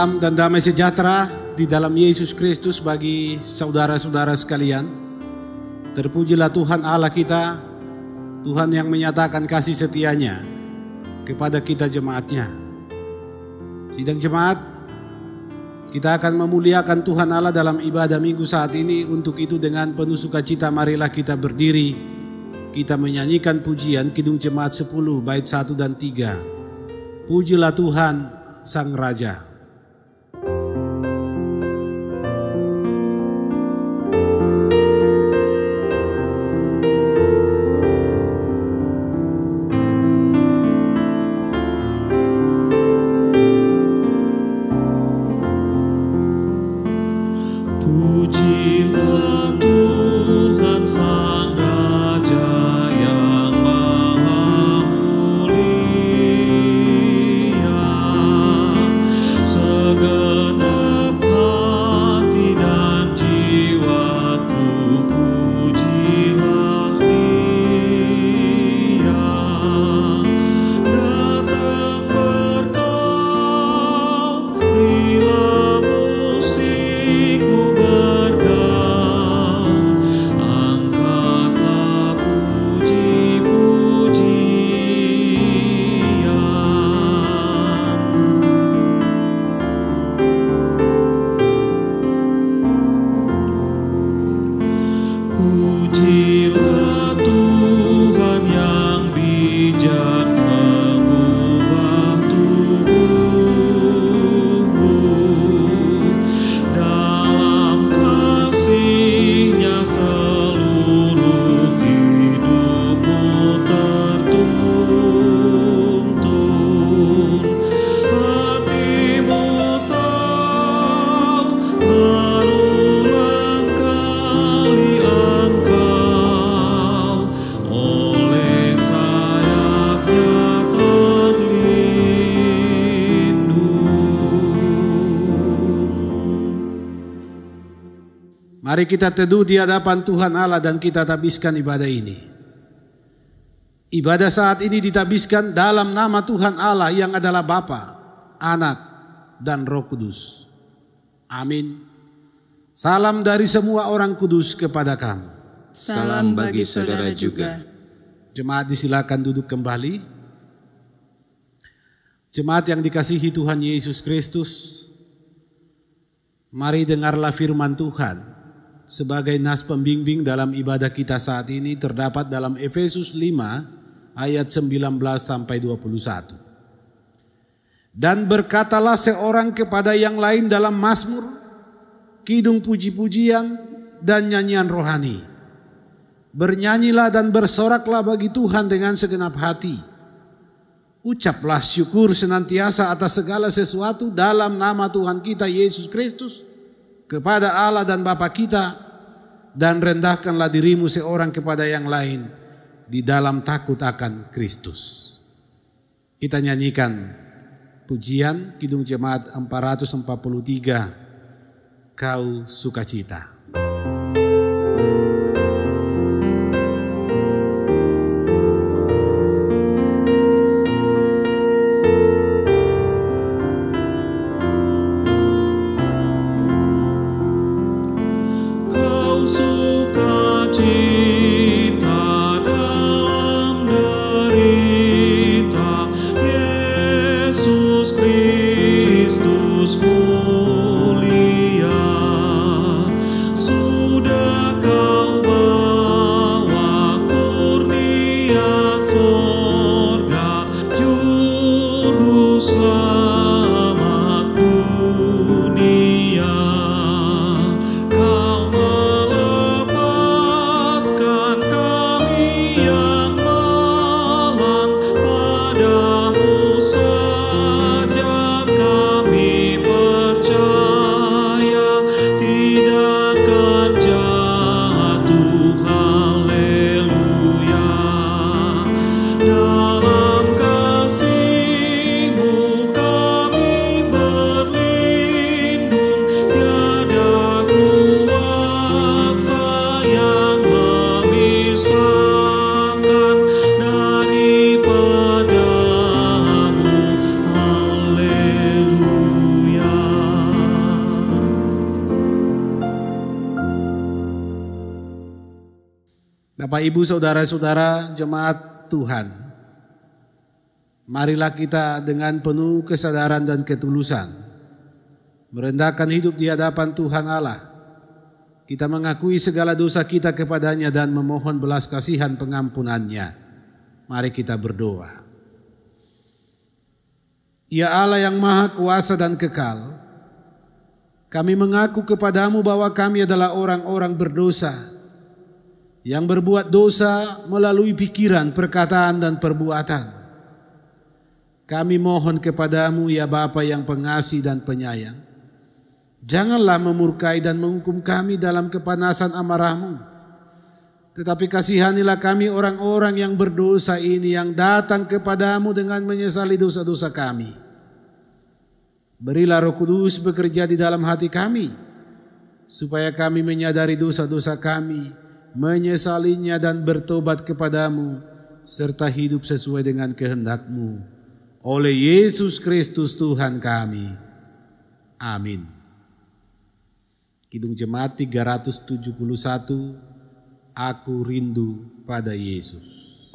Salam dan damai sejahtera di dalam Yesus Kristus bagi saudara-saudara sekalian. Terpujilah Tuhan Allah kita, Tuhan yang menyatakan kasih setianya kepada kita jemaatnya. Sidang jemaat, kita akan memuliakan Tuhan Allah dalam ibadah minggu saat ini. Untuk itu dengan penuh sukacita marilah kita berdiri. Kita menyanyikan pujian Kidung Jemaat 10 bait 1 dan 3. Pujilah Tuhan Sang Raja. Pujilah Tuhan Sang Raja yang maha mulia, segenap hati dan jiwaku pujilah Dia. Datang berkau, berilah musikmu bergaung, angkatlah puji-pujian. Pujilah Tuhan yang bijak mengubah tubuhmu, dalam kasih-Nya seluruh hidupmu tertuntun. Hatimu tahu berulang kali engkau oleh sayap-Nya terlindung. Mari kita teduh di hadapan Tuhan Allah dan kita tabiskan ibadah ini. Ibadah saat ini ditabiskan dalam nama Tuhan Allah yang adalah Bapa, Anak, dan Roh Kudus. Amin. Salam dari semua orang kudus kepada kamu. Salam bagi saudara juga. Jemaat disilakan duduk kembali. Jemaat yang dikasihi Tuhan Yesus Kristus, mari dengarlah firman Tuhan. Sebagai nas pembimbing dalam ibadah kita saat ini terdapat dalam Efesus 5 ayat 19 sampai 21. Dan berkatalah seorang kepada yang lain dalam mazmur, kidung puji-pujian dan nyanyian rohani. Bernyanyilah dan bersoraklah bagi Tuhan dengan segenap hati. Ucaplah syukur senantiasa atas segala sesuatu dalam nama Tuhan kita Yesus Kristus kepada Allah dan Bapa kita, dan rendahkanlah dirimu seorang kepada yang lain di dalam takut akan Kristus. Kita nyanyikan pujian Kidung Jemaat 443, Kau Sukacita. Sukacita dalam derita, Yesus Kristus mulia. Bapak, Ibu, saudara-saudara jemaat Tuhan, marilah kita dengan penuh kesadaran dan ketulusan merendahkan hidup di hadapan Tuhan Allah. Kita mengakui segala dosa kita kepadanya dan memohon belas kasihan pengampunannya. Mari kita berdoa. Ya Allah yang maha kuasa dan kekal, kami mengaku kepadamu bahwa kami adalah orang-orang berdosa yang berbuat dosa melalui pikiran, perkataan, dan perbuatan. Kami mohon kepadamu ya Bapa yang pengasih dan penyayang, janganlah memurkai dan menghukum kami dalam kepanasan amarahmu, tetapi kasihanilah kami orang-orang yang berdosa ini yang datang kepadamu dengan menyesali dosa-dosa kami. Berilah Roh Kudus bekerja di dalam hati kami, supaya kami menyadari dosa-dosa kami, menyesalinya dan bertobat kepadamu, serta hidup sesuai dengan kehendak-Mu. Oleh Yesus Kristus Tuhan kami. Amin. Kidung Jemaat 371, Aku rindu pada Yesus.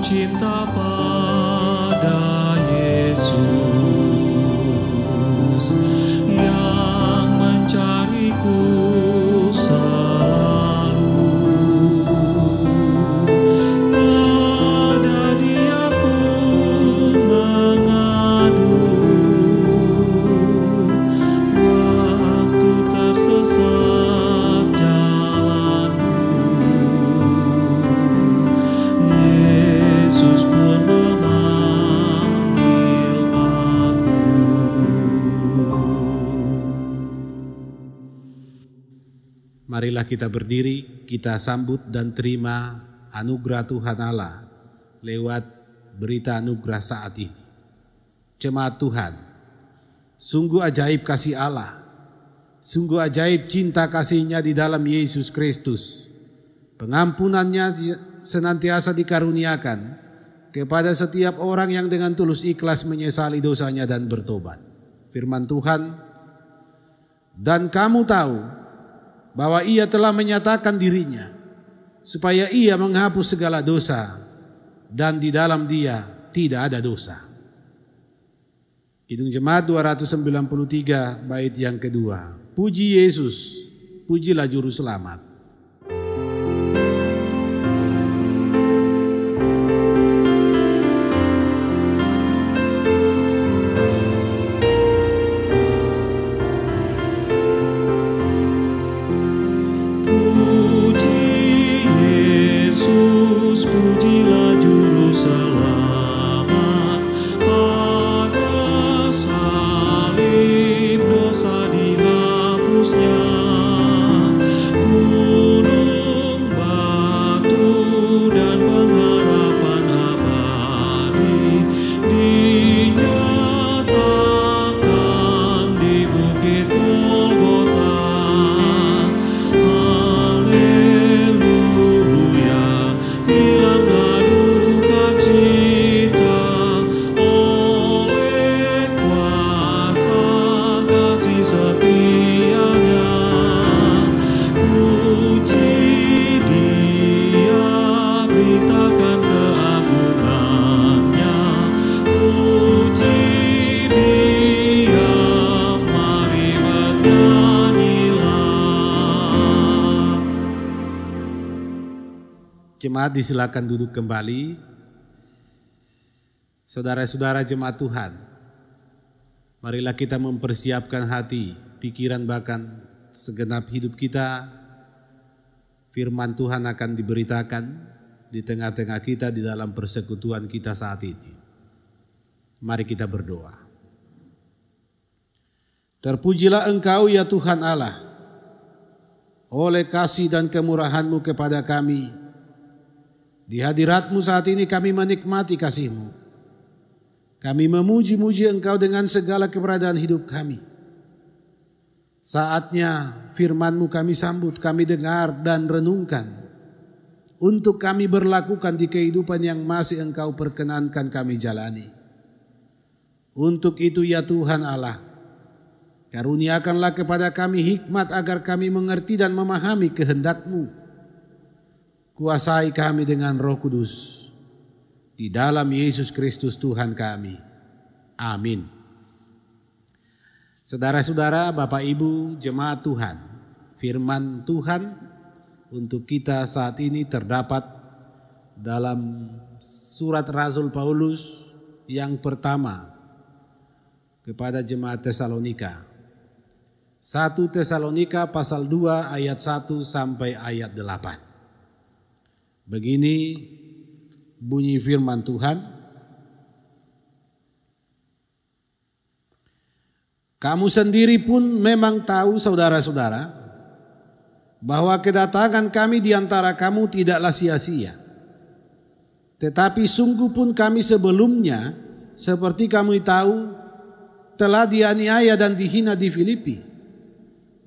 Cinta pada Yesus yang mencariku selalu. Pada Dia ku mengadu waktu tersesat jalanku. Yesus pun memanggil aku. Marilah kita berdiri, kita sambut dan terima anugerah Tuhan Allah lewat berita anugerah saat ini. Jemaat Tuhan, sungguh ajaib kasih Allah, sungguh ajaib cinta kasih-Nya di dalam Yesus Kristus. Pengampunannya senantiasa dikaruniakan kepada setiap orang yang dengan tulus ikhlas menyesali dosanya dan bertobat. Firman Tuhan, dan kamu tahu bahwa Ia telah menyatakan dirinya supaya Ia menghapus segala dosa, dan di dalam Dia tidak ada dosa. Kidung Jemaat 293 bait yang kedua. Puji Yesus, pujilah Juru Selamat. Pujilah Juru Selamat, pada salib dosa dihapusnya. Jemaat disilakan duduk kembali. Saudara-saudara jemaat Tuhan, marilah kita mempersiapkan hati, pikiran, bahkan segenap hidup kita. Firman Tuhan akan diberitakan di tengah-tengah kita di dalam persekutuan kita saat ini. Mari kita berdoa. Terpujilah Engkau ya Tuhan Allah, oleh kasih dan kemurahan-Mu kepada kami. Di hadirat-Mu saat ini kami menikmati kasih-Mu. Kami memuji-muji Engkau dengan segala keberadaan hidup kami. Saatnya firman-Mu kami sambut, kami dengar dan renungkan. Untuk kami berlakukan di kehidupan yang masih Engkau perkenankan kami jalani. Untuk itu ya Tuhan Allah, karuniakanlah kepada kami hikmat agar kami mengerti dan memahami kehendak-Mu. Kuasai kami dengan Roh Kudus. Di dalam Yesus Kristus Tuhan kami. Amin. Saudara-saudara, Bapak Ibu, jemaat Tuhan, firman Tuhan untuk kita saat ini terdapat dalam surat Rasul Paulus yang pertama kepada jemaat Tesalonika. 1 Tesalonika pasal 2 ayat 1 sampai ayat 8. Begini bunyi firman Tuhan. Kamu sendiri pun memang tahu saudara-saudara bahwa kedatangan kami di antara kamu tidaklah sia-sia. Tetapi sungguh pun kami sebelumnya seperti kamu tahu telah dianiaya dan dihina di Filipi.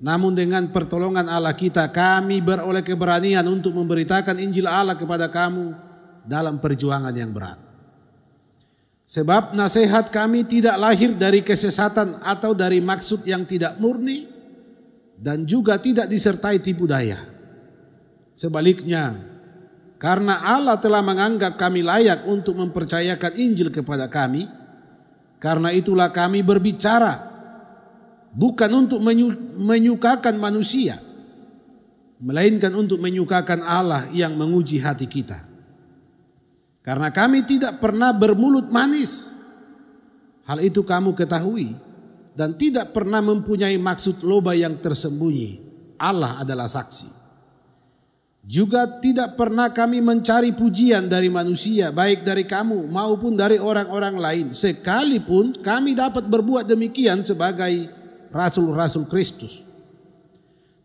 Namun dengan pertolongan Allah kita kami beroleh keberanian untuk memberitakan Injil Allah kepada kamu dalam perjuangan yang berat. Sebab nasihat kami tidak lahir dari kesesatan atau dari maksud yang tidak murni dan juga tidak disertai tipu daya. Sebaliknya, karena Allah telah menganggap kami layak untuk mempercayakan Injil kepada kami, karena itulah kami berbicara bukan untuk menyukakan manusia, melainkan untuk menyukakan Allah yang menguji hati kita. Karena kami tidak pernah bermulut manis, hal itu kamu ketahui, dan tidak pernah mempunyai maksud loba yang tersembunyi. Allah adalah saksi. Juga tidak pernah kami mencari pujian dari manusia, baik dari kamu maupun dari orang-orang lain, sekalipun kami dapat berbuat demikian sebagai rasul-rasul Kristus.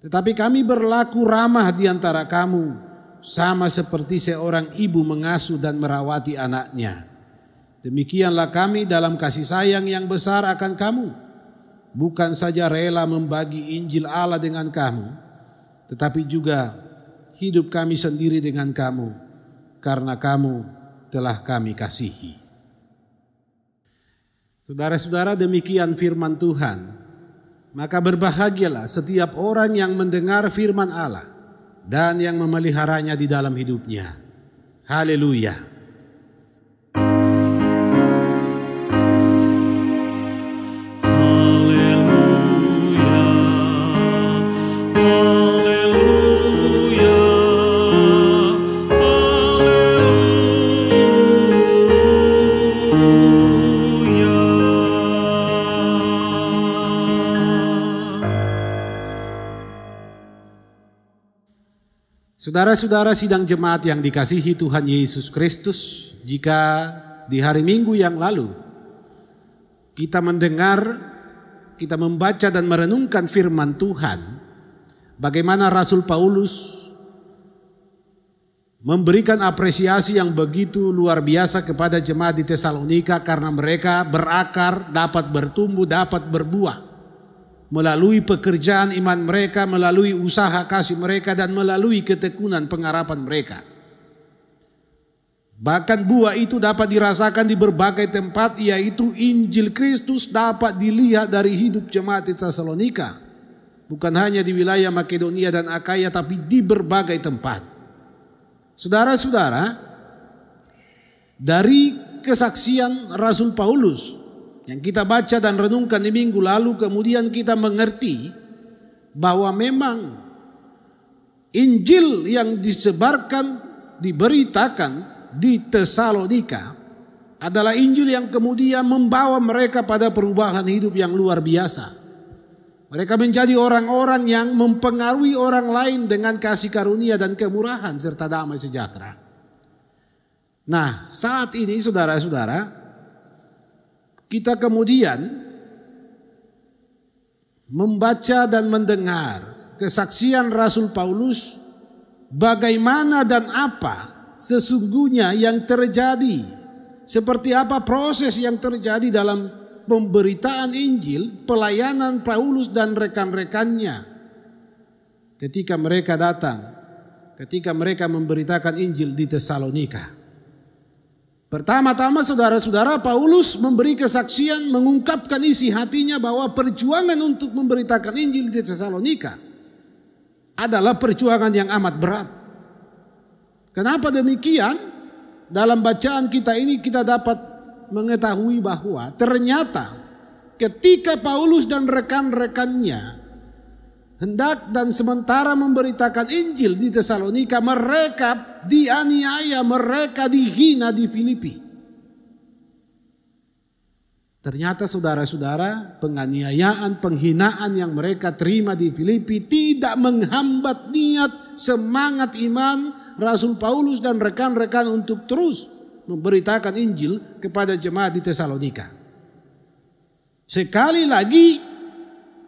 Tetapi kami berlaku ramah di antara kamu, sama seperti seorang ibu mengasuh dan merawati anaknya. Demikianlah kami dalam kasih sayang yang besar akan kamu. Bukan saja rela membagi Injil Allah dengan kamu, tetapi juga hidup kami sendiri dengan kamu, karena kamu telah kami kasihi. Saudara-saudara, demikian firman Tuhan. Maka berbahagialah setiap orang yang mendengar firman Allah dan yang memeliharanya di dalam hidupnya. Haleluya. Saudara-saudara sidang jemaat yang dikasihi Tuhan Yesus Kristus, jika di hari Minggu yang lalu kita mendengar, kita membaca dan merenungkan firman Tuhan, bagaimana Rasul Paulus memberikan apresiasi yang begitu luar biasa kepada jemaat di Tesalonika karena mereka berakar, dapat bertumbuh, dapat berbuah. Melalui pekerjaan iman mereka, melalui usaha kasih mereka, dan melalui ketekunan pengharapan mereka. Bahkan buah itu dapat dirasakan di berbagai tempat, yaitu Injil Kristus dapat dilihat dari hidup jemaat di Tesalonika. Bukan hanya di wilayah Makedonia dan Akaya, tapi di berbagai tempat. Saudara-saudara, dari kesaksian Rasul Paulus yang kita baca dan renungkan di minggu lalu, kemudian kita mengerti bahwa memang Injil yang disebarkan diberitakan di Tesalonika adalah Injil yang kemudian membawa mereka pada perubahan hidup yang luar biasa. Mereka menjadi orang-orang yang mempengaruhi orang lain dengan kasih karunia dan kemurahan serta damai sejahtera. Nah, saat ini saudara-saudara, kita kemudian membaca dan mendengar kesaksian Rasul Paulus bagaimana dan apa sesungguhnya yang terjadi. Seperti apa proses yang terjadi dalam pemberitaan Injil, pelayanan Paulus dan rekan-rekannya ketika mereka datang, ketika mereka memberitakan Injil di Tesalonika. Pertama-tama saudara-saudara, Paulus memberi kesaksian, mengungkapkan isi hatinya bahwa perjuangan untuk memberitakan Injil di Tesalonika adalah perjuangan yang amat berat. Kenapa demikian? Dalam bacaan kita ini kita dapat mengetahui bahwa ternyata ketika Paulus dan rekan-rekannya hendak dan sementara memberitakan Injil di Tesalonika, mereka dianiaya, mereka dihina di Filipi. Ternyata saudara-saudara, penganiayaan, penghinaan yang mereka terima di Filipi tidak menghambat niat, semangat iman Rasul Paulus dan rekan-rekan untuk terus memberitakan Injil kepada jemaat di Tesalonika. Sekali lagi,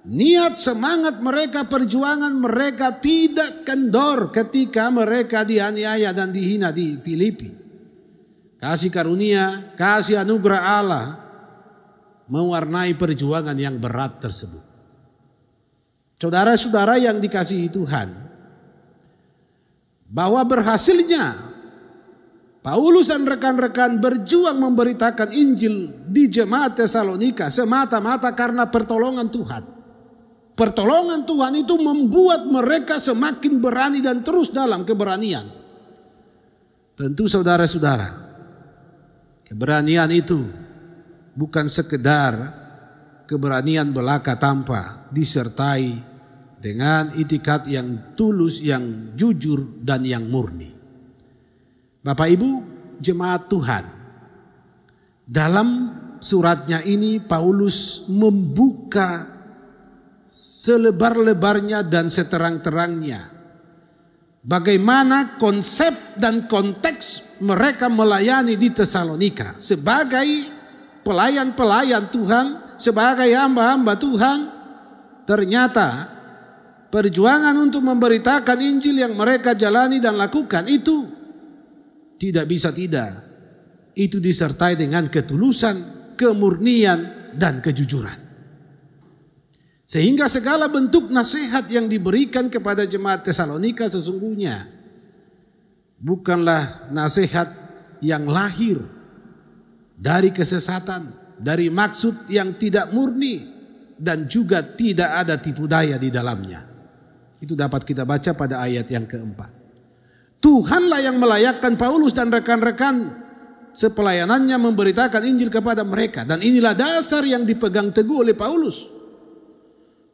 niat, semangat mereka, perjuangan mereka tidak kendor ketika mereka dianiaya dan dihina di Filipi. Kasih karunia, kasih anugerah Allah mewarnai perjuangan yang berat tersebut. Saudara-saudara yang dikasihi Tuhan, bahwa berhasilnya Paulus dan rekan-rekan berjuang memberitakan Injil di jemaat Tesalonika semata-mata karena pertolongan Tuhan. Pertolongan Tuhan itu membuat mereka semakin berani dan terus dalam keberanian. Tentu saudara-saudara, keberanian itu bukan sekedar keberanian belaka tanpa disertai dengan itikat yang tulus, yang jujur dan yang murni. Bapak Ibu jemaat Tuhan, dalam suratnya ini Paulus membuka selebar-lebarnya dan seterang-terangnya bagaimana konsep dan konteks mereka melayani di Tesalonika sebagai pelayan-pelayan Tuhan, sebagai hamba-hamba Tuhan. Ternyata perjuangan untuk memberitakan Injil yang mereka jalani dan lakukan itu tidak bisa tidak. Itu disertai dengan ketulusan, kemurnian, dan kejujuran. Sehingga segala bentuk nasihat yang diberikan kepada jemaat Tesalonika sesungguhnya bukanlah nasihat yang lahir dari kesesatan, dari maksud yang tidak murni, dan juga tidak ada tipu daya di dalamnya. Itu dapat kita baca pada ayat yang keempat. Tuhanlah yang melayakkan Paulus dan rekan-rekan sepelayanannya memberitakan Injil kepada mereka. Dan inilah dasar yang dipegang teguh oleh Paulus,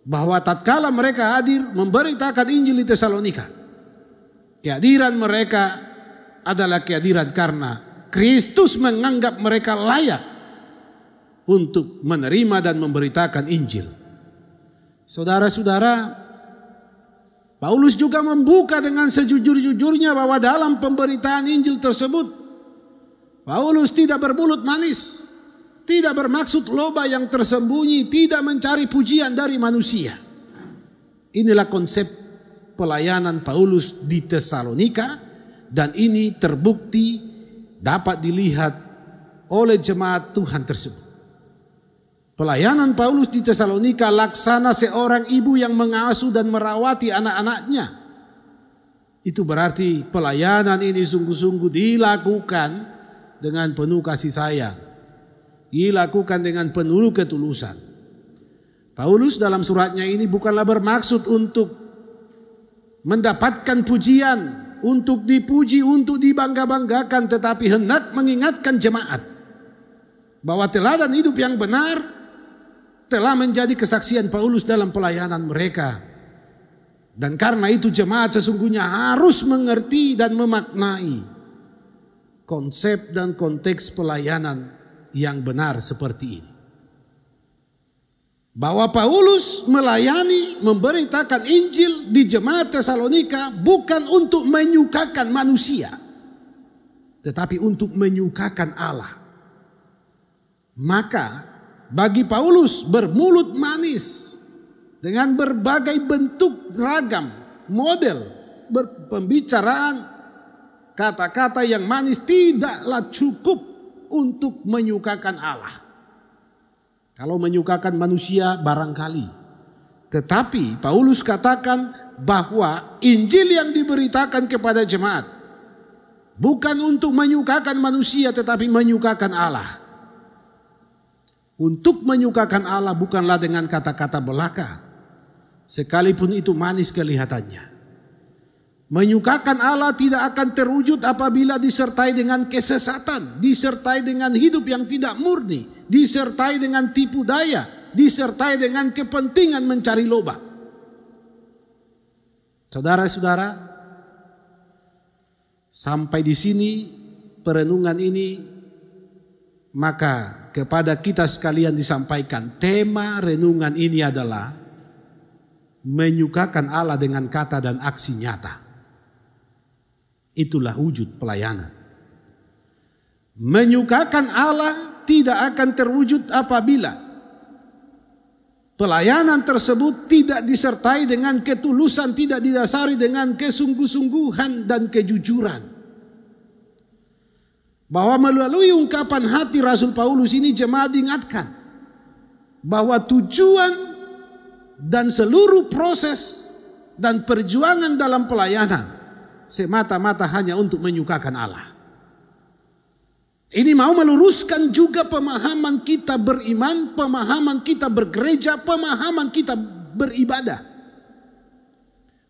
bahwa tatkala mereka hadir memberitakan Injil di Tesalonika, kehadiran mereka adalah kehadiran karena Kristus menganggap mereka layak untuk menerima dan memberitakan Injil. Saudara-saudara, Paulus juga membuka dengan sejujur-jujurnya bahwa dalam pemberitaan Injil tersebut Paulus tidak bermulut manis, tidak bermaksud loba yang tersembunyi, tidak mencari pujian dari manusia. Inilah konsep pelayanan Paulus di Tesalonika, dan ini terbukti dapat dilihat oleh jemaat Tuhan tersebut. Pelayanan Paulus di Tesalonika laksana seorang ibu yang mengasuh dan merawati anak-anaknya. Itu berarti pelayanan ini sungguh-sungguh dilakukan dengan penuh kasih sayang, dilakukan dengan penuh ketulusan. Paulus dalam suratnya ini bukanlah bermaksud untuk mendapatkan pujian, untuk dipuji, untuk dibangga-banggakan, tetapi hendak mengingatkan jemaat bahwa teladan hidup yang benar telah menjadi kesaksian Paulus dalam pelayanan mereka Dan karena itu jemaat sesungguhnya harus mengerti dan memaknai konsep dan konteks pelayanan yang benar seperti ini. Bahwa Paulus melayani, memberitakan Injil di jemaat Tesalonika bukan untuk menyukakan manusia, tetapi untuk menyukakan Allah. Maka bagi Paulus bermulut manis dengan berbagai bentuk ragam model pembicaraan, kata-kata yang manis tidaklah cukup untuk menyukakan Allah. Kalau menyukakan manusia barangkali. Tetapi Paulus katakan bahwa Injil yang diberitakan kepada jemaat bukan untuk menyukakan manusia tetapi menyukakan Allah. Untuk menyukakan Allah bukanlah dengan kata-kata belaka, sekalipun itu manis kelihatannya. Menyukakan Allah tidak akan terwujud apabila disertai dengan kesesatan, disertai dengan hidup yang tidak murni, disertai dengan tipu daya, disertai dengan kepentingan mencari loba. Saudara-saudara, sampai di sini perenungan ini, maka kepada kita sekalian disampaikan tema renungan ini adalah menyukakan Allah dengan kata dan aksi nyata. Itulah wujud pelayanan. Menyukakan Allah tidak akan terwujud apabila pelayanan tersebut tidak disertai dengan ketulusan, tidak didasari dengan kesungguh-sungguhan dan kejujuran. Bahwa melalui ungkapan hati Rasul Paulus ini jemaat diingatkan bahwa tujuan dan seluruh proses dan perjuangan dalam pelayanan semata-mata hanya untuk menyukakan Allah. Ini mau meluruskan juga pemahaman kita beriman, pemahaman kita bergereja, pemahaman kita beribadah.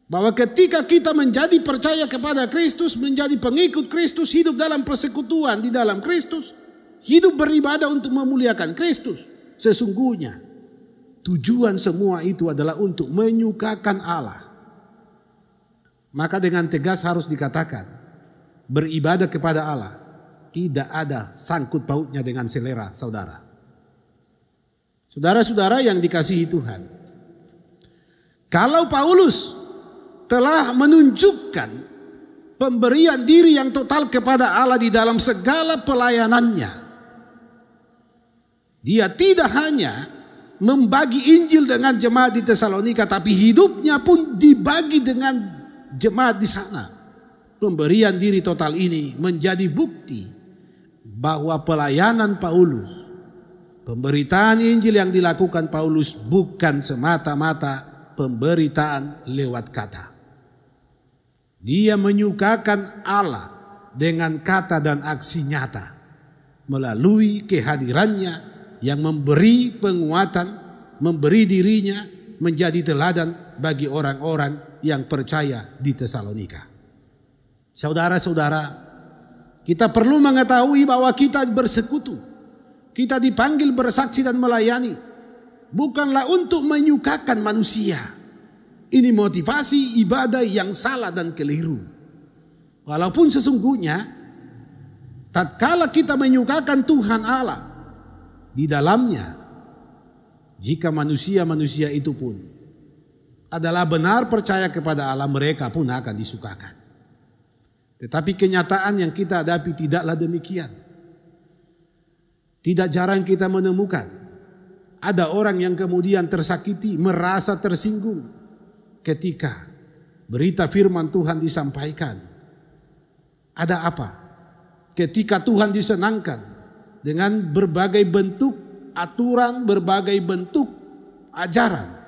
Bahwa ketika kita menjadi percaya kepada Kristus, menjadi pengikut Kristus, hidup dalam persekutuan di dalam Kristus, hidup beribadah untuk memuliakan Kristus, sesungguhnya tujuan semua itu adalah untuk menyukakan Allah. Maka dengan tegas harus dikatakan, beribadah kepada Allah tidak ada sangkut pautnya dengan selera saudara. Saudara-saudara yang dikasihi Tuhan, kalau Paulus telah menunjukkan pemberian diri yang total kepada Allah di dalam segala pelayanannya, dia tidak hanya membagi Injil dengan jemaat di Tesalonika, tapi hidupnya pun dibagi dengan jemaat di sana. Pemberian diri total ini menjadi bukti bahwa pelayanan Paulus, pemberitaan Injil yang dilakukan Paulus bukan semata-mata pemberitaan lewat kata. Dia menyukakan Allah dengan kata dan aksi nyata melalui kehadirannya yang memberi penguatan, memberi dirinya menjadi teladan bagi orang-orang yang percaya di Tesalonika. Saudara-saudara, kita perlu mengetahui bahwa kita bersekutu, kita dipanggil bersaksi dan melayani, bukanlah untuk menyukakan manusia. Ini motivasi ibadah yang salah dan keliru. Walaupun sesungguhnya, tatkala kita menyukakan Tuhan Allah, di dalamnya, jika manusia-manusia itu pun adalah benar percaya kepada Allah, mereka pun akan disukakan. Tetapi kenyataan yang kita hadapi tidaklah demikian. Tidak jarang kita menemukan ada orang yang kemudian tersakiti, merasa tersinggung ketika berita firman Tuhan disampaikan. Ada apa? Ketika Tuhan disenangkan dengan berbagai bentuk aturan, berbagai bentuk ajaran.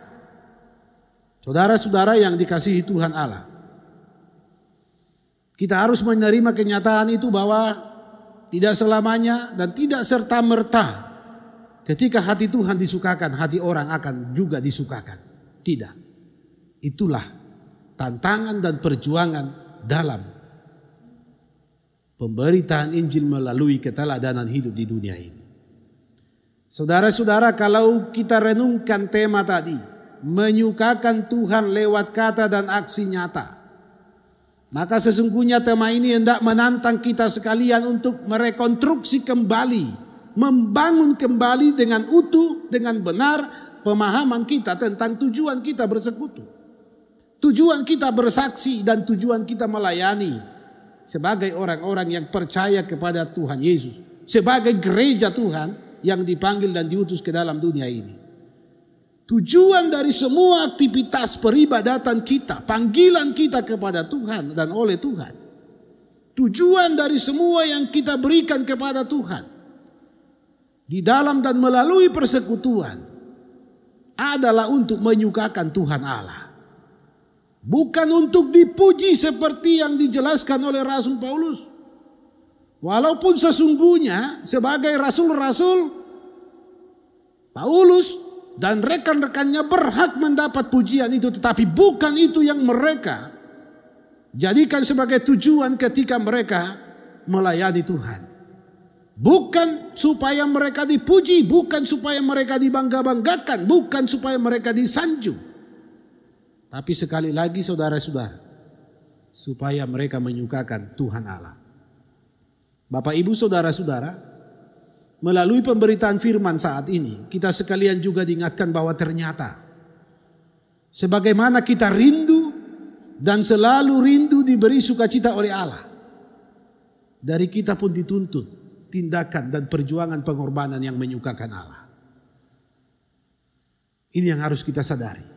Saudara-saudara yang dikasihi Tuhan Allah, kita harus menerima kenyataan itu bahwa tidak selamanya dan tidak serta-merta ketika hati Tuhan disukakan, hati orang akan juga disukakan. Tidak. Itulah tantangan dan perjuangan dalam pemberitaan Injil melalui keteladanan hidup di dunia ini. Saudara-saudara, kalau kita renungkan tema tadi, menyukakan Tuhan lewat kata dan aksi nyata. Maka sesungguhnya tema ini hendak menantang kita sekalian untuk merekonstruksi kembali, membangun kembali dengan utuh, dengan benar pemahaman kita tentang tujuan kita bersekutu. Tujuan kita bersaksi dan tujuan kita melayani sebagai orang-orang yang percaya kepada Tuhan Yesus. Sebagai gereja Tuhan yang dipanggil dan diutus ke dalam dunia ini. Tujuan dari semua aktivitas peribadatan kita, panggilan kita kepada Tuhan dan oleh Tuhan. Tujuan dari semua yang kita berikan kepada Tuhan. Di dalam dan melalui persekutuan adalah untuk menyukakan Tuhan Allah. Bukan untuk dipuji seperti yang dijelaskan oleh Rasul Paulus. Walaupun sesungguhnya sebagai rasul-rasul Paulus dan rekan-rekannya berhak mendapat pujian itu, tetapi bukan itu yang mereka jadikan sebagai tujuan ketika mereka melayani Tuhan. Bukan supaya mereka dipuji, bukan supaya mereka dibangga-banggakan, bukan supaya mereka disanjung. Tapi sekali lagi saudara-saudara, supaya mereka menyukakan Tuhan Allah. Bapak Ibu saudara-saudara, melalui pemberitaan firman saat ini, kita sekalian juga diingatkan bahwa ternyata sebagaimana kita rindu dan selalu rindu diberi sukacita oleh Allah, dari kita pun dituntut tindakan dan perjuangan pengorbanan yang menyukakan Allah. Ini yang harus kita sadari.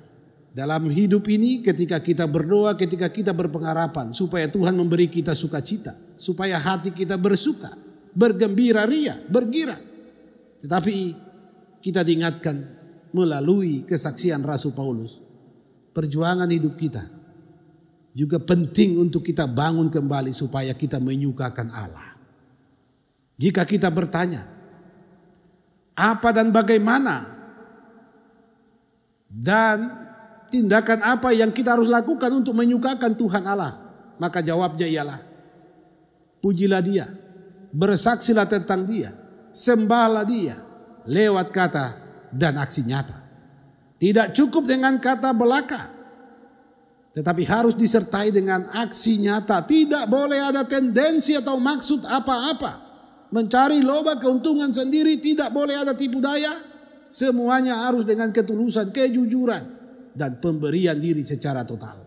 Dalam hidup ini ketika kita berdoa, ketika kita berpengharapan supaya Tuhan memberi kita sukacita, supaya hati kita bersuka, bergembira ria, bergira. Tetapi kita diingatkan melalui kesaksian Rasul Paulus, perjuangan hidup kita juga penting untuk kita bangun kembali supaya kita menyukakan Allah. Jika kita bertanya, apa dan bagaimana dan tindakan apa yang kita harus lakukan untuk menyukakan Tuhan Allah, maka jawabnya ialah pujilah Dia, bersaksilah tentang Dia, sembahlah Dia lewat kata dan aksi nyata. Tidak cukup dengan kata belaka, tetapi harus disertai dengan aksi nyata. Tidak boleh ada tendensi atau maksud apa-apa, mencari loba keuntungan sendiri. Tidak boleh ada tipu daya. Semuanya harus dengan ketulusan, kejujuran, dan pemberian diri secara total.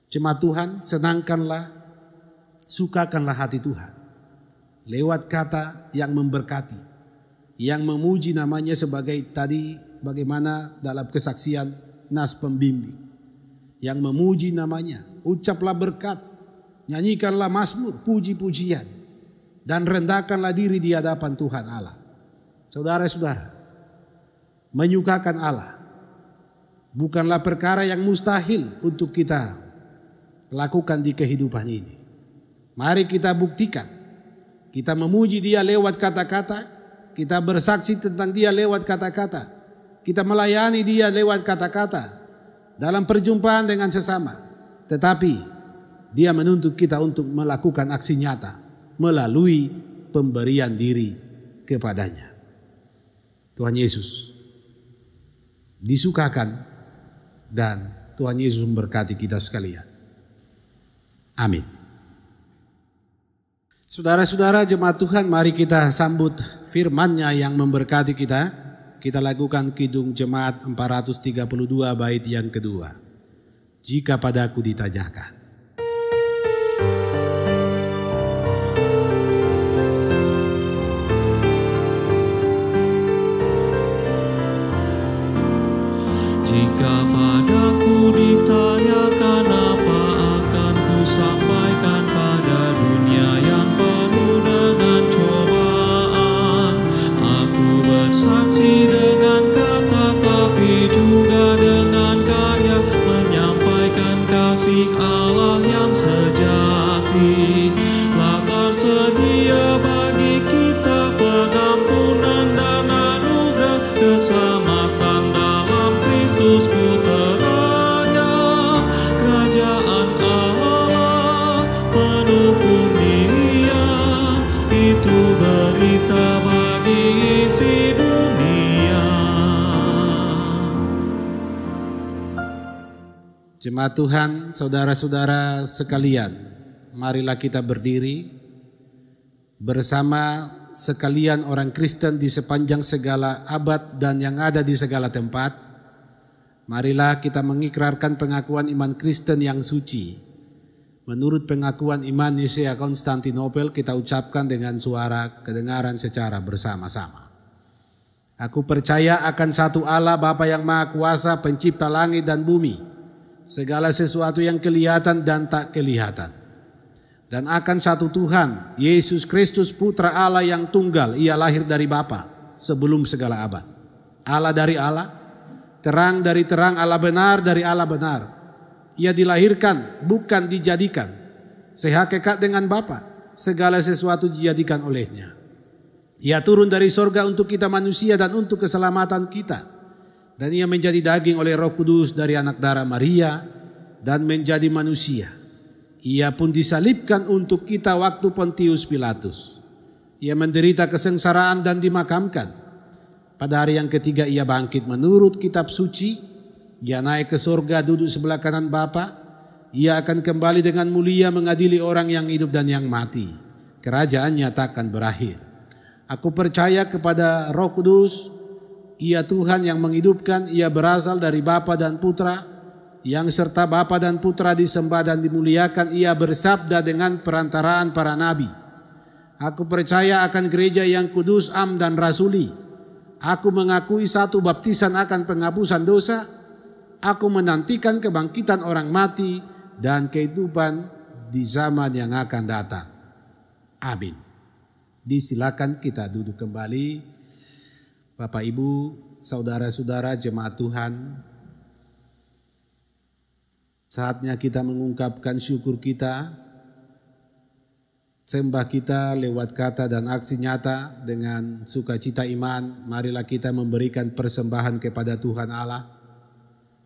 Jemaat Tuhan, senangkanlah, sukakanlah hati Tuhan lewat kata yang memberkati, yang memuji namanya sebagai tadi bagaimana dalam kesaksian nas pembimbing, yang memuji namanya, ucaplah berkat, nyanyikanlah mazmur, puji-pujian, dan rendahkanlah diri di hadapan Tuhan Allah. Saudara-saudara, menyukakan Allah bukanlah perkara yang mustahil untuk kita lakukan di kehidupan ini. Mari kita buktikan. Kita memuji Dia lewat kata-kata, kita bersaksi tentang Dia lewat kata-kata, kita melayani Dia lewat kata-kata dalam perjumpaan dengan sesama. Tetapi Dia menuntut kita untuk melakukan aksi nyata melalui pemberian diri kepadanya. Tuhan Yesus disukakan dan Tuhan Yesus memberkati kita sekalian. Amin. Saudara-saudara jemaat Tuhan, mari kita sambut firman-Nya yang memberkati kita. Kita lakukan Kidung Jemaat 432 bait yang kedua. Jika padaku ditanyakan. Jika padaku ditanyakan apa akan ku sampaikan pada dunia yang penuh dengan cobaan. Aku bersaksi dengan kata tapi juga dengan karya, menyampaikan kasih Allah yang sejati. Telah tersedia bagi kita pengampunan dan anugerah keselamatan dalam Kristus puteranya. Kerajaan Allah penuh kurnia, itu berita bagi isi dunia. Jemaat Tuhan, saudara-saudara sekalian, marilah kita berdiri bersama sekalian orang Kristen di sepanjang segala abad dan yang ada di segala tempat. Marilah kita mengikrarkan pengakuan iman Kristen yang suci. Menurut pengakuan iman Nisea Konstantinopel, kita ucapkan dengan suara kedengaran secara bersama-sama. Aku percaya akan satu Allah Bapa yang Maha Kuasa, pencipta langit dan bumi, segala sesuatu yang kelihatan dan tak kelihatan. Dan akan satu Tuhan, Yesus Kristus Putra Allah yang tunggal, ia lahir dari Bapa sebelum segala abad. Allah dari Allah, terang dari terang, Allah benar dari Allah benar. Ia dilahirkan, bukan dijadikan. Sehakikat dengan Bapa, segala sesuatu dijadikan olehnya. Ia turun dari sorga untuk kita manusia dan untuk keselamatan kita. Dan ia menjadi daging oleh Roh Kudus dari anak darah Maria dan menjadi manusia. Ia pun disalibkan untuk kita waktu Pontius Pilatus. Ia menderita kesengsaraan dan dimakamkan. Pada hari yang ketiga ia bangkit menurut kitab suci. Ia naik ke sorga, duduk sebelah kanan Bapa. Ia akan kembali dengan mulia mengadili orang yang hidup dan yang mati. Kerajaannya takkan berakhir. Aku percaya kepada Roh Kudus. Ia Tuhan yang menghidupkan, ia berasal dari Bapa dan Putra, yang serta Bapa dan Putra disembah dan dimuliakan. Ia bersabda dengan perantaraan para nabi. Aku percaya akan gereja yang kudus, am dan rasuli. Aku mengakui satu baptisan akan penghapusan dosa. Aku menantikan kebangkitan orang mati dan kehidupan di zaman yang akan datang. Amin. Disilakan kita duduk kembali. Bapak, Ibu, saudara-saudara jemaat Tuhan, saatnya kita mengungkapkan syukur kita, sembah kita lewat kata dan aksi nyata dengan sukacita iman. Marilah kita memberikan persembahan kepada Tuhan Allah.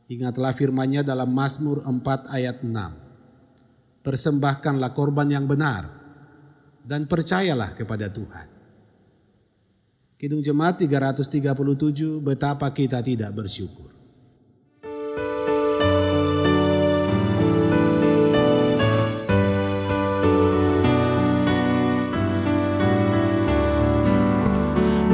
Ingatlah firman-Nya dalam Mazmur 4 ayat 6. Persembahkanlah korban yang benar dan percayalah kepada Tuhan. Kidung Jemaat 337, betapa kita tidak bersyukur.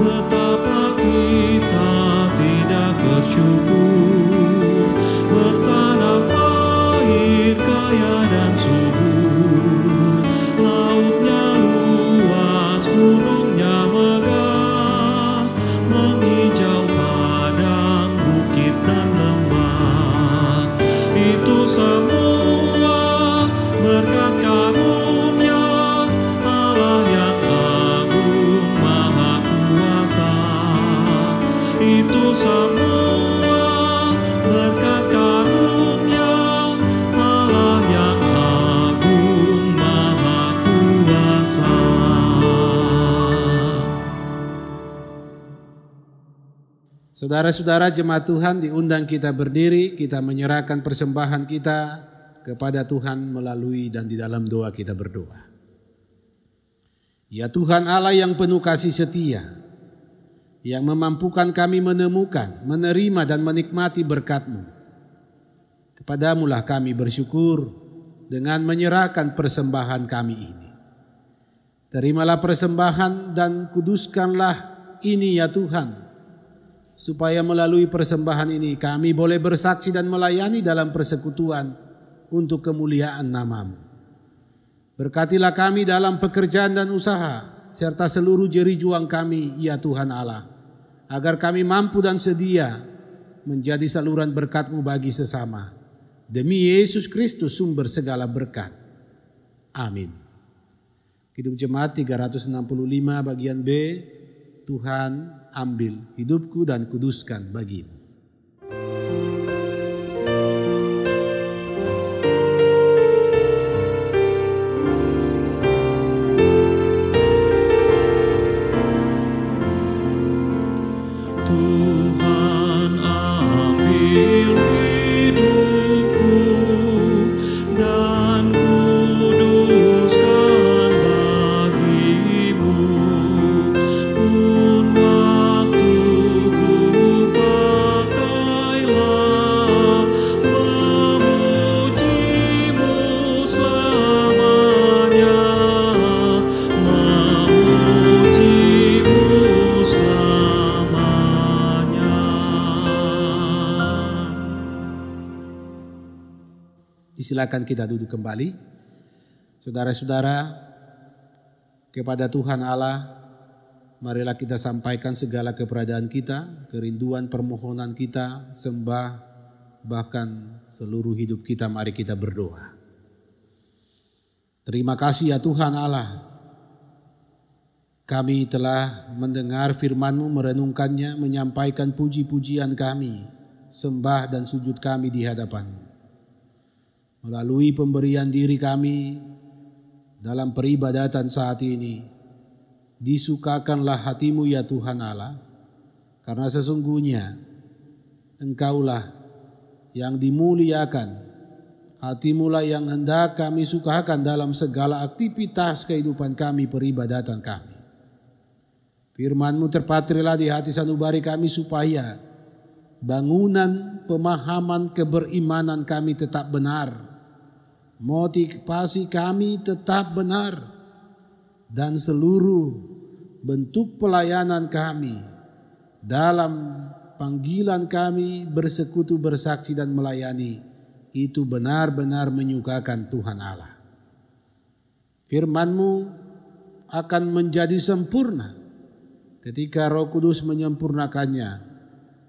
Betapa kita tidak bersyukur, bertanah air kaya dan subur, lautnya luas, gunungnya megah, menghijau padang, bukit dan lembah. Itu semua berkat karunia Allah yang agung maha kuasa. Itu semua berkat karunia Allah yang agung maha kuasa. Saudara-saudara jemaat Tuhan, diundang kita berdiri, kita menyerahkan persembahan kita kepada Tuhan melalui dan di dalam doa kita berdoa. Ya Tuhan Allah yang penuh kasih setia, yang memampukan kami menemukan, menerima dan menikmati berkat-Mu. Kepadamulah kami bersyukur dengan menyerahkan persembahan kami ini. Terimalah persembahan dan kuduskanlah ini ya Tuhan, supaya melalui persembahan ini kami boleh bersaksi dan melayani dalam persekutuan untuk kemuliaan nama-Mu. Berkatilah kami dalam pekerjaan dan usaha, serta seluruh jeri juang kami, ya Tuhan Allah, agar kami mampu dan sedia menjadi saluran berkat-Mu bagi sesama. Demi Yesus Kristus sumber segala berkat. Amin. Kidung Jemaat 365 bagian B. Tuhan, ambil hidupku dan kuduskan bagi-Mu. Tuhan, ambil hidupku dan kuduskan bagi-Mu. Pun waktuku Silakan kita duduk kembali. Saudara-saudara, kepada Tuhan Allah, marilah kita sampaikan segala keberadaan kita, kerinduan permohonan kita, sembah, bahkan seluruh hidup kita. Mari kita berdoa. Terima kasih ya Tuhan Allah. Kami telah mendengar firman-Mu, merenungkannya, menyampaikan puji-pujian kami, sembah dan sujud kami di hadapan-Mu. Melalui pemberian diri kami dalam peribadatan saat ini, disukakanlah hati-Mu ya Tuhan Allah, karena sesungguhnya Engkaulah yang dimuliakan, hati-Mu lah yang hendak kami sukakan dalam segala aktivitas kehidupan kami, peribadatan kami. Firman-Mu terpatrilah di hati sanubari kami supaya bangunan pemahaman keberimanan kami tetap benar, motivasi kami tetap benar, dan seluruh bentuk pelayanan kami dalam panggilan kami bersekutu, bersaksi dan melayani itu benar-benar menyukakan Tuhan Allah. Firman-Mu akan menjadi sempurna ketika Roh Kudus menyempurnakannya,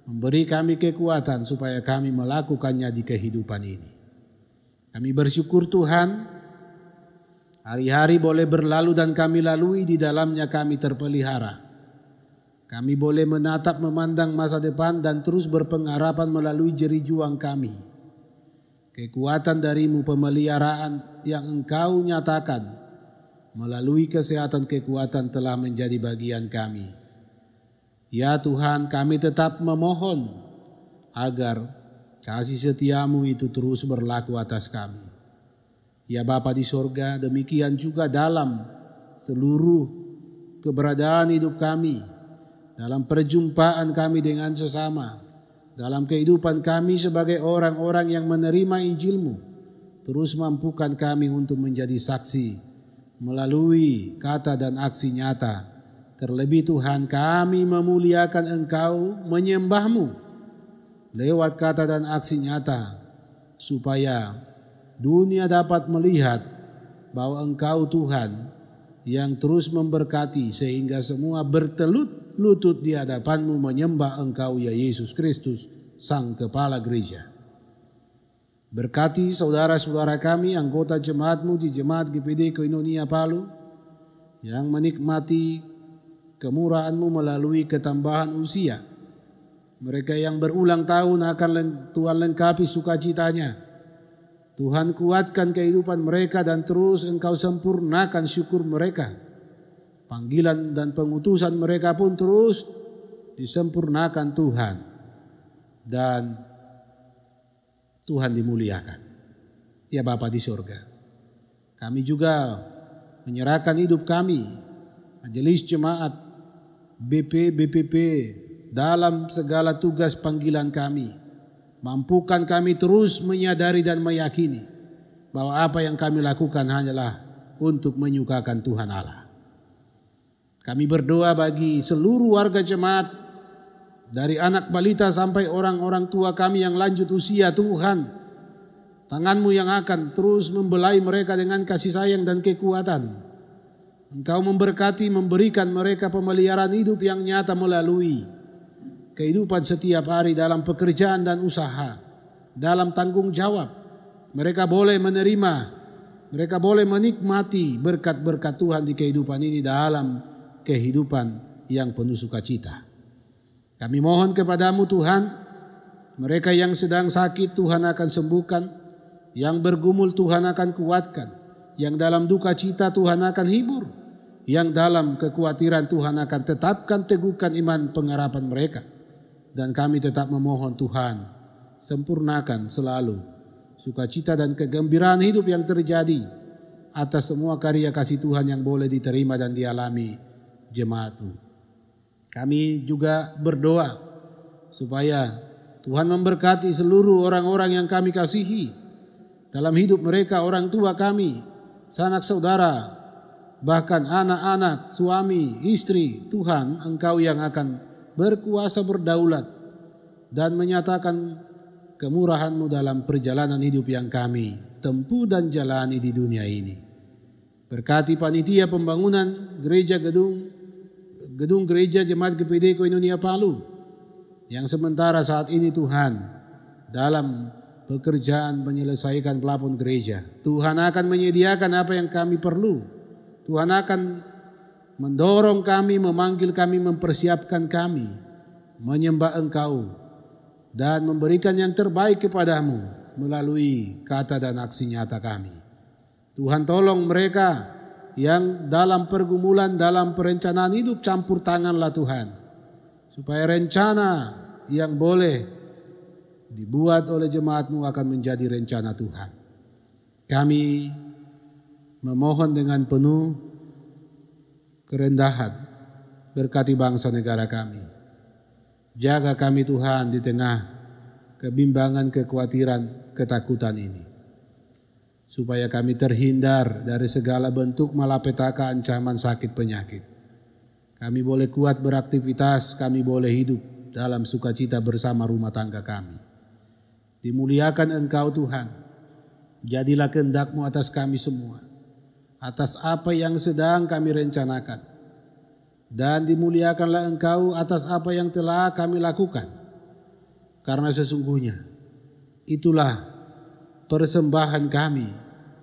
memberi kami kekuatan supaya kami melakukannya di kehidupan ini. Kami bersyukur Tuhan, hari-hari boleh berlalu dan kami lalui, di dalamnya kami terpelihara. Kami boleh menatap, memandang masa depan dan terus berpengharapan melalui jerih juang kami. Kekuatan dari-Mu, pemeliharaan yang Engkau nyatakan melalui kesehatan, kekuatan telah menjadi bagian kami. Ya Tuhan, kami tetap memohon agar kasih setia-Mu itu terus berlaku atas kami. Ya Bapa di sorga, demikian juga dalam seluruh keberadaan hidup kami, dalam perjumpaan kami dengan sesama, dalam kehidupan kami sebagai orang-orang yang menerima Injil-Mu, terus mampukan kami untuk menjadi saksi melalui kata dan aksi nyata. Terlebih Tuhan, kami memuliakan Engkau, menyembah-Mu lewat kata dan aksi nyata, supaya dunia dapat melihat bahwa Engkau Tuhan yang terus memberkati, sehingga semua bertelut lutut di hadapan-Mu menyembah Engkau ya Yesus Kristus, Sang Kepala Gereja. Berkati saudara-saudara kami, anggota jemaat-Mu di Jemaat GPD Koinonia Palu, yang menikmati kemurahan-Mu melalui ketambahan usia. Mereka yang berulang tahun akan Tuhan lengkapi sukacitanya. Tuhan kuatkan kehidupan mereka dan terus Engkau sempurnakan syukur mereka. Panggilan dan pengutusan mereka pun terus disempurnakan Tuhan. Dan Tuhan dimuliakan. Ya Bapa di sorga, kami juga menyerahkan hidup kami, majelis jemaat, BPP, dalam segala tugas panggilan kami. Mampukan kami terus menyadari dan meyakini bahwa apa yang kami lakukan hanyalah untuk menyukakan Tuhan Allah. Kami berdoa bagi seluruh warga jemaat, dari anak balita sampai orang-orang tua kami yang lanjut usia. Tuhan, tangan-Mu yang akan terus membelai mereka dengan kasih sayang dan kekuatan. Engkau memberkati, memberikan mereka pemeliharaan hidup yang nyata melalui kehidupan setiap hari dalam pekerjaan dan usaha, dalam tanggung jawab. Mereka boleh menerima, mereka boleh menikmati berkat-berkat Tuhan di kehidupan ini dalam kehidupan yang penuh sukacita. Kami mohon kepadamu Tuhan, mereka yang sedang sakit Tuhan akan sembuhkan, yang bergumul Tuhan akan kuatkan, yang dalam duka cita Tuhan akan hibur, yang dalam kekhawatiran Tuhan akan tetapkan, teguhkan iman pengharapan mereka. Dan kami tetap memohon Tuhan, sempurnakan selalu sukacita dan kegembiraan hidup yang terjadi atas semua karya kasih Tuhan yang boleh diterima dan dialami jemaat-Mu. Kami juga berdoa supaya Tuhan memberkati seluruh orang-orang yang kami kasihi dalam hidup mereka, orang tua kami, sanak saudara, bahkan anak-anak, suami, istri. Tuhan, Engkau yang akan berkuasa berdaulat dan menyatakan kemurahan-Mu dalam perjalanan hidup yang kami tempuh dan jalani di dunia ini. Berkati panitia pembangunan gedung gereja Jemaat GPD Koinonia Palu yang sementara saat ini Tuhan dalam pekerjaan menyelesaikan plafon gereja. Tuhan akan menyediakan apa yang kami perlu. Tuhan akan mendorong kami, memanggil kami, mempersiapkan kami menyembah Engkau dan memberikan yang terbaik kepadamu melalui kata dan aksi nyata kami. Tuhan tolong mereka yang dalam pergumulan, dalam perencanaan hidup, campur tanganlah Tuhan. Supaya rencana yang boleh dibuat oleh jemaat-Mu akan menjadi rencana Tuhan. Kami memohon dengan penuh kerendahan, berkati bangsa negara kami. Jaga kami Tuhan di tengah kebimbangan, kekhawatiran, ketakutan ini. Supaya kami terhindar dari segala bentuk malapetaka, ancaman sakit penyakit. Kami boleh kuat beraktivitas, kami boleh hidup dalam sukacita bersama rumah tangga kami. Dimuliakan Engkau Tuhan, jadilah kehendak-Mu atas kami semua, atas apa yang sedang kami rencanakan. Dan dimuliakanlah Engkau atas apa yang telah kami lakukan. Karena sesungguhnya itulah persembahan kami,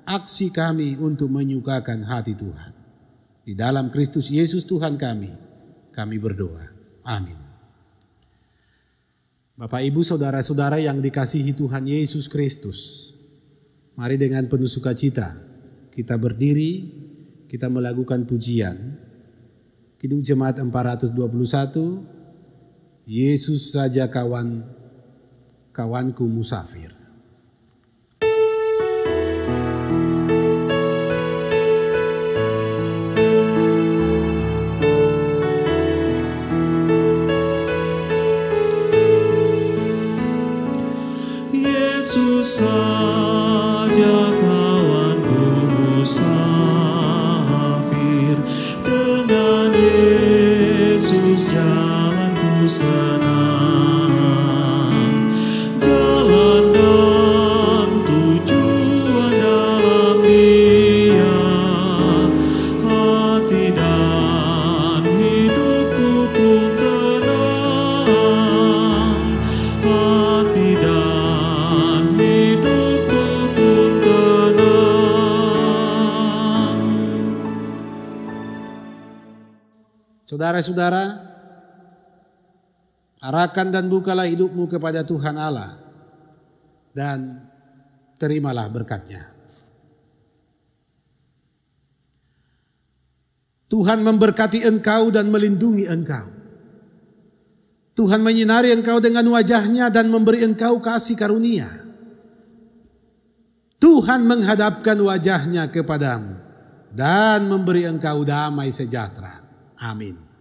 aksi kami untuk menyukakan hati Tuhan. Di dalam Kristus Yesus Tuhan kami berdoa. Amin. Bapak, Ibu, saudara-saudara yang dikasihi Tuhan Yesus Kristus, mari dengan penuh sukacita kita berdiri, kita melakukan pujian Kidung Jemaat 421, Yesus saja kawanku musafir. Yesus saja kawanku musafir, dengan Yesus jalanku senang, jalan dan tujuan dalam Dia, hati dan hidupku pun tenang, hati dan hidupku pun tenang. Saudara-saudara, arahkan dan bukalah hidupmu kepada Tuhan Allah dan terimalah berkat-Nya. Tuhan memberkati engkau dan melindungi engkau. Tuhan menyinari engkau dengan wajah-Nya dan memberi engkau kasih karunia. Tuhan menghadapkan wajah-Nya kepadamu dan memberi engkau damai sejahtera. Amin.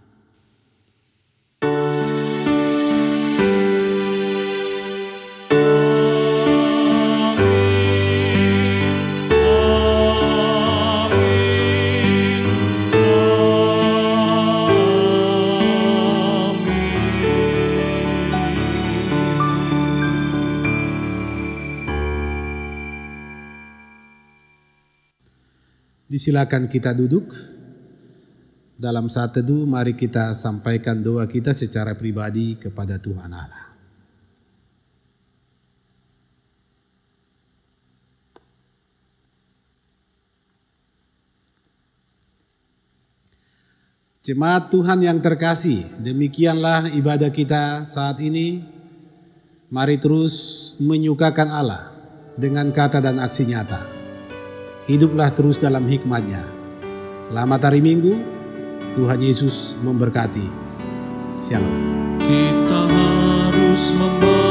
Disilakan kita duduk. Dalam saat teduh mari kita sampaikan doa kita secara pribadi kepada Tuhan Allah. Jemaat Tuhan yang terkasih, demikianlah ibadah kita saat ini. Mari terus menyukakan Allah dengan kata dan aksi nyata. Hiduplah terus dalam hikmat-Nya. Selamat hari Minggu, Tuhan Yesus memberkati. Shalom. Kita harus membawa